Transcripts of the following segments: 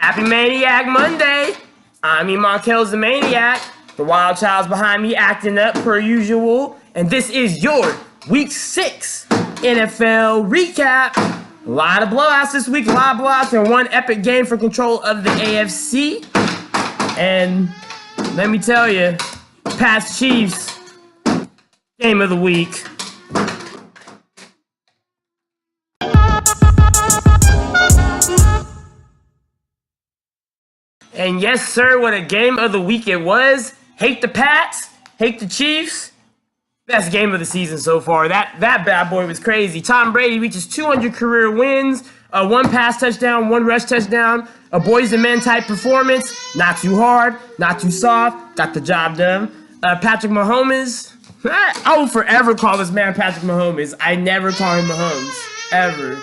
Happy Maniac Monday! I'm Iman, Kells the Maniac. The wild child's behind me acting up per usual. And this is your Week 6 NFL recap. A lot of blowouts this week, a lot of blowouts, and one epic game for control of the AFC. And let me tell you, Pats Chiefs, game of the week. And yes, sir, what a game of the week it was. Hate the Pats, hate the Chiefs. Best game of the season so far. That bad boy was crazy. Tom Brady reaches 200 career wins, one pass touchdown, one rush touchdown, a boys and men type performance. Not too hard, not too soft, got the job done. Patrick Mahomes, I will forever call this man Patrick Mahomes. I never call him Mahomes, ever.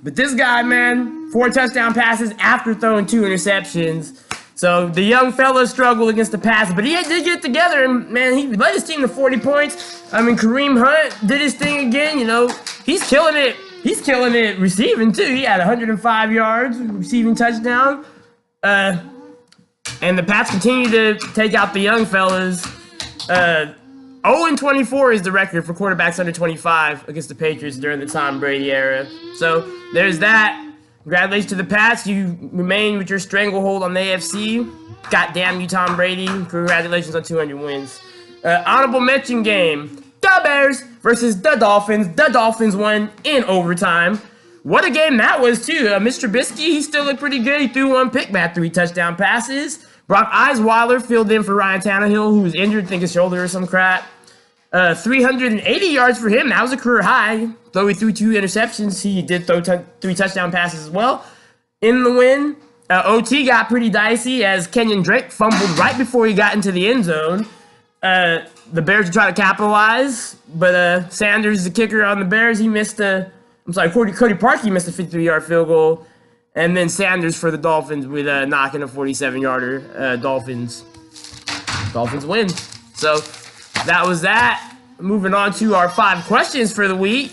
But this guy, man, 4 touchdown passes after throwing 2 interceptions. So the young fella struggled against the pass, but he did get it together, and man, he led his team to 40 points. I mean, Kareem Hunt did his thing again. You know, he's killing it. He's killing it receiving too. He had 105 yards receiving touchdown. And the Pats continue to take out the young fellas. 0-24 is the record for quarterbacks under 25 against the Patriots during the Tom Brady era. So there's that. Congratulations to the Pats. You remain with your stranglehold on the AFC. Goddamn you, Tom Brady. Congratulations on 200 wins. Honorable mention game. The Bears versus the Dolphins. The Dolphins won in overtime. What a game that was, too. Mr. Trubisky, he still looked pretty good. He threw 1 pick, back 3 touchdown passes. Brock Osweiler filled in for Ryan Tannehill, who was injured, I think his shoulder or some crap. 380 yards for him. That was a career high. Though he threw 2 interceptions, he did throw 3 touchdown passes as well. In the win, OT got pretty dicey as Kenyon Drake fumbled right before he got into the end zone. The Bears tried to capitalize, but Sanders, the kicker on the Bears, he missed Cody Parkey missed a 53-yard field goal. And then Sanders for the Dolphins with knocking a 47-yarder. Dolphins win. So that was that. Moving on to our 5 questions for the week.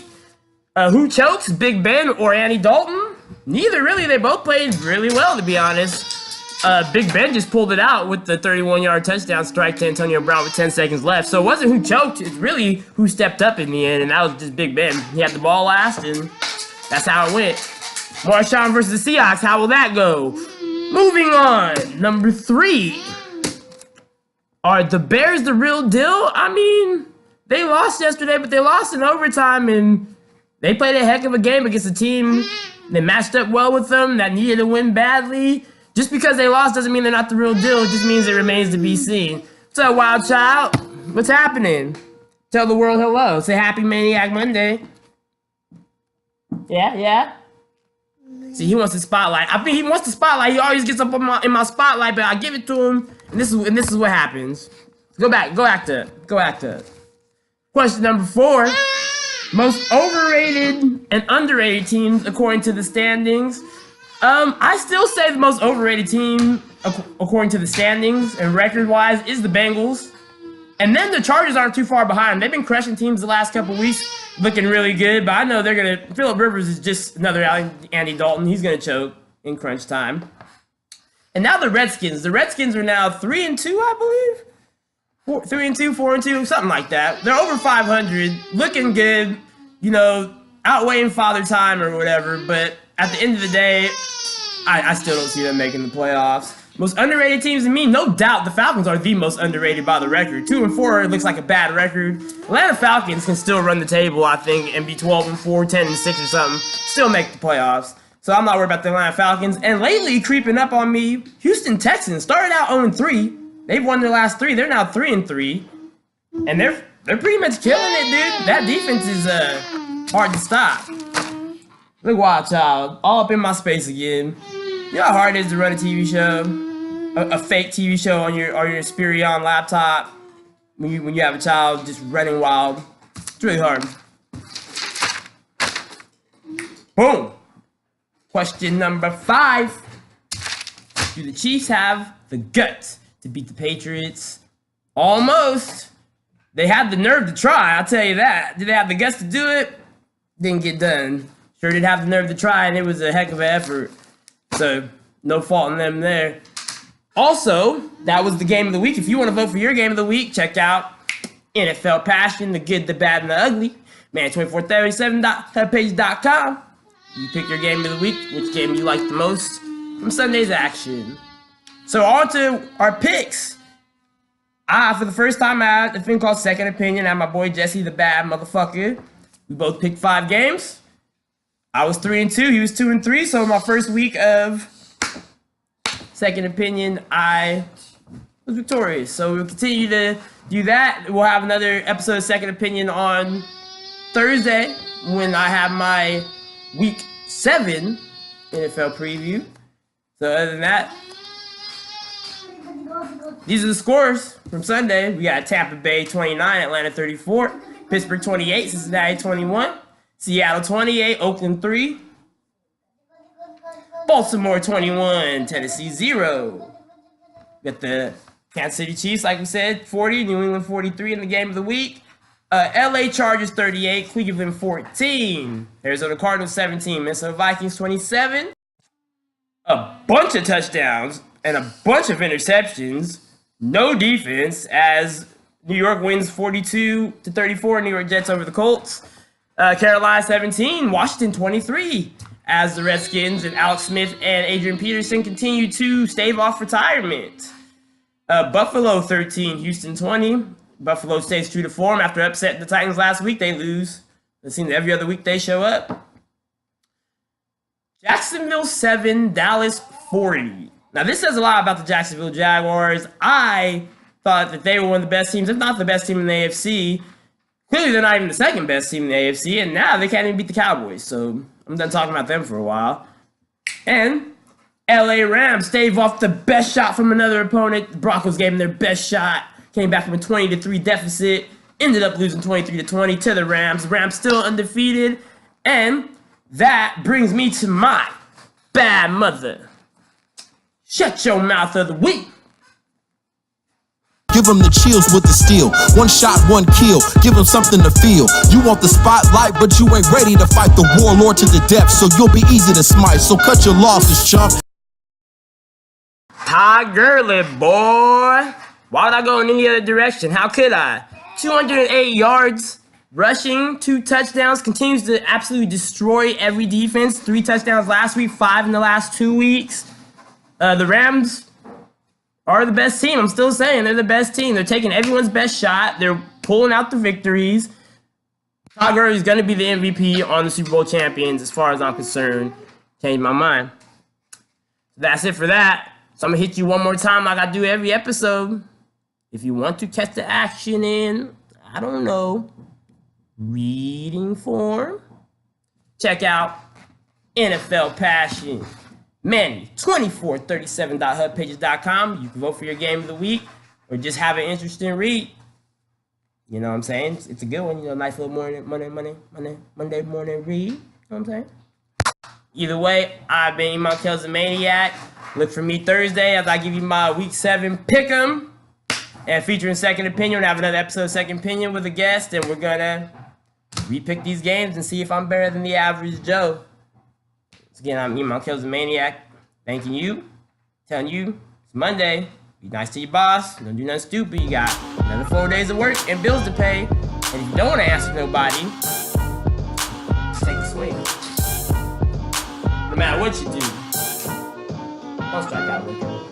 Who chokes, Big Ben or Andy Dalton? Neither, really. They both played really well, to be honest. Big Ben just pulled it out with the 31-yard touchdown strike to Antonio Brown with 10 seconds left. So it wasn't who choked. It's really who stepped up in the end, and that was just Big Ben. He had the ball last, and that's how it went. Marshawn versus the Seahawks. How will that go? Moving on. Number 3. Are the Bears the real deal? I mean, they lost yesterday, but they lost in overtime, and they played a heck of a game against a team that matched up well with them, that needed to win badly. Just because they lost doesn't mean they're not the real deal. It just means it remains to be seen. What's up, wild child? What's happening? Tell the world hello. Say Happy Maniac Monday. Yeah? See, he wants the spotlight. I think he wants the spotlight. He always gets up in my spotlight, but I give it to him, and this is what happens. Go back to it. Question number 4. Most overrated and underrated teams according to the standings. I still say the most overrated team according to the standings and record-wise is the Bengals. And then the Chargers aren't too far behind. They've been crushing teams the last couple weeks, looking really good, but I know they're going to... Phillip Rivers is just another Andy Dalton. He's going to choke in crunch time. And now the Redskins. The Redskins are now 3-2, I believe. 3-2, 4-2, something like that. They're over 500, looking good, you know, outweighing Father Time or whatever, but at the end of the day, I still don't see them making the playoffs. Most underrated teams to me, no doubt, the Falcons are the most underrated by the record. 2-4 looks like a bad record. Atlanta Falcons can still run the table, I think, and be 12-4, 10-6 or something, still make the playoffs. So I'm not worried about the Atlanta Falcons. And lately, creeping up on me, Houston Texans started out 0-3. They've won their last 3. They're now 3-3. And they're pretty much killing it, dude. That defense is hard to stop. Look, wild child, all up in my space again. You know how hard it is to run a TV show, a fake TV show on your Spirion laptop when you have a child just running wild. It's really hard. Boom. Question number 5. Do the Chiefs have the guts to beat the Patriots? Almost. They had the nerve to try, I'll tell you that. Did they have the guts to do it? Didn't get done. Sure did have the nerve to try, and it was a heck of an effort. So, No fault in them there. Also, that was the game of the week. If you want to vote for your game of the week, check out NFL Passion, the good, the bad, and the ugly. Man2437.hubpage.com. You pick your game of the week, which game you like the most from Sunday's action. So on to our picks. For the first time, I had a thing called Second Opinion. I had my boy Jesse, the bad motherfucker. We both picked 5 games. I was 3-2. He was 2-3. So my first week of Second Opinion, I was victorious. So we'll continue to do that. We'll have another episode of Second Opinion on Thursday when I have my Week 7 NFL preview. So other than that, these are the scores from Sunday. We got Tampa Bay 29, Atlanta 34, Pittsburgh 28, Cincinnati 21, Seattle 28, Oakland 3, Baltimore 21, Tennessee 0. Got the Kansas City Chiefs, like we said, 40, New England 43 in the game of the week. LA Chargers 38, Cleveland 14, Arizona Cardinals 17, Minnesota Vikings 27. A bunch of touchdowns and a bunch of interceptions. No defense as New York wins 42-34. New York Jets over the Colts. Carolina 17, Washington 23 as the Redskins and Alex Smith and Adrian Peterson continue to stave off retirement. Buffalo 13, Houston 20. Buffalo stays true to form after upsetting the Titans last week. They lose. It seems every other week they show up. Jacksonville 7, Dallas 40. Now this says a lot about the Jacksonville Jaguars. I thought that they were one of the best teams, if not the best team in the AFC. Clearly they're not even the second best team in the AFC, and now they can't even beat the Cowboys. So I'm done talking about them for a while. And LA Rams stave off the best shot from another opponent. The Broncos gave them their best shot. Came back from a 20-3 deficit. Ended up losing 23-20 to the Rams. The Rams still undefeated. And that brings me to my bad mother. Shut your mouth of the week. Give them the chills with the steel. One shot, one kill. Give them something to feel. You want the spotlight, but you ain't ready to fight the warlord to the death, so you'll be easy to smite. So cut your losses, chump. Hi, girly boy. Why would I go in any other direction? How could I? 208 yards rushing, 2 touchdowns, continues to absolutely destroy every defense. 3 touchdowns last week, 5 in the last 2 weeks. The Rams are the best team. I'm still saying they're the best team. They're taking everyone's best shot. They're pulling out the victories. Todd Gurley is going to be the MVP on the Super Bowl champions as far as I'm concerned. Changed my mind. That's it for that. So I'm going to hit you one more time like I do every episode. If you want to catch the action in, I don't know, reading form, check out NFL Passion. Manny2437.hubpages.com. You can vote for your game of the week or just have an interesting read. You know what I'm saying? It's a good one. You know, nice little Monday morning read. You know what I'm saying? Either way, I've been Iman, Kells, the Maniac. Look for me Thursday as I give you my Week 7 pick'em. And featuring Second Opinion, we'll have another episode of Second Opinion with a guest, and we're gonna repick these games and see if I'm better than the average Joe. So again, I'm Iman, Kells, the Maniac. Thanking you, telling you it's Monday. Be nice to your boss. Don't do nothing stupid. You got another 4 days of work and bills to pay. And if you don't want to answer nobody, take the swing. No matter what you do, don't strike out with it.